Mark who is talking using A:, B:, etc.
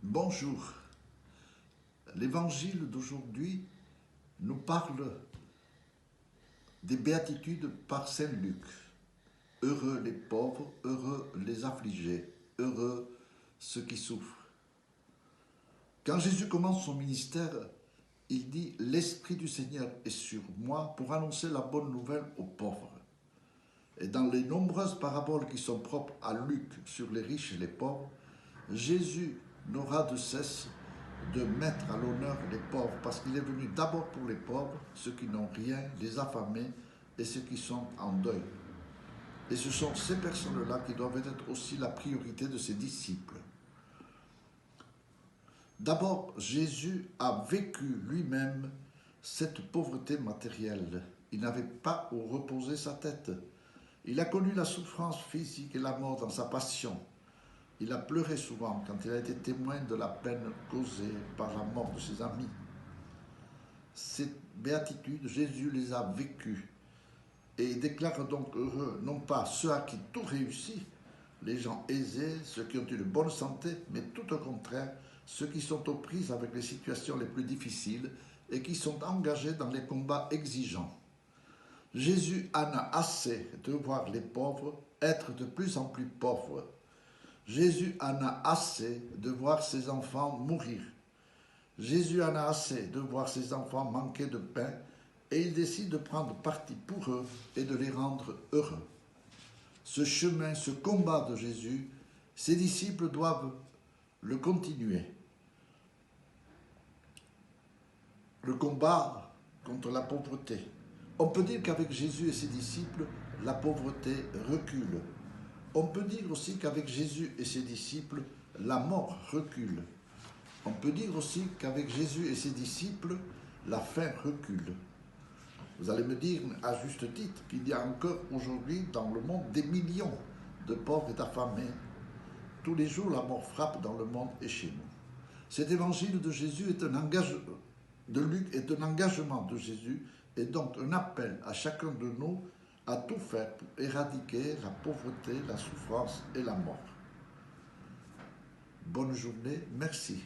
A: Bonjour. L'évangile d'aujourd'hui nous parle des béatitudes par Saint Luc. Heureux les pauvres, heureux les affligés, heureux ceux qui souffrent. Quand Jésus commence son ministère, il dit « L'Esprit du Seigneur est sur moi pour annoncer la bonne nouvelle aux pauvres ». Et dans les nombreuses paraboles qui sont propres à Luc sur les riches et les pauvres, Jésus n'aura de cesse de mettre à l'honneur les pauvres, parce qu'il est venu d'abord pour les pauvres, ceux qui n'ont rien, les affamés et ceux qui sont en deuil. Et ce sont ces personnes-là qui doivent être aussi la priorité de ses disciples. D'abord, Jésus a vécu lui-même cette pauvreté matérielle. Il n'avait pas où reposer sa tête. Il a connu la souffrance physique et la mort dans sa passion. Il a pleuré souvent quand il a été témoin de la peine causée par la mort de ses amis. Ces béatitudes, Jésus les a vécues. Et il déclare donc heureux, non pas ceux à qui tout réussit, les gens aisés, ceux qui ont une bonne santé, mais tout au contraire, ceux qui sont aux prises avec les situations les plus difficiles et qui sont engagés dans les combats exigeants. Jésus en a assez de voir les pauvres être de plus en plus pauvres. Jésus en a assez de voir ses enfants mourir. Jésus en a assez de voir ses enfants manquer de pain et il décide de prendre parti pour eux et de les rendre heureux. Ce chemin, ce combat de Jésus, ses disciples doivent le continuer. Le combat contre la pauvreté. On peut dire qu'avec Jésus et ses disciples, la pauvreté recule. On peut dire aussi qu'avec Jésus et ses disciples, la mort recule. On peut dire aussi qu'avec Jésus et ses disciples, la faim recule. Vous allez me dire, à juste titre, qu'il y a encore aujourd'hui dans le monde des millions de pauvres et d'affamés. Tous les jours, la mort frappe dans le monde et chez nous. Cet évangile de Jésus est un engagement, de Luc est un engagement de Jésus et donc un appel à chacun de nous à tout faire pour éradiquer la pauvreté, la souffrance et la mort. Bonne journée, merci.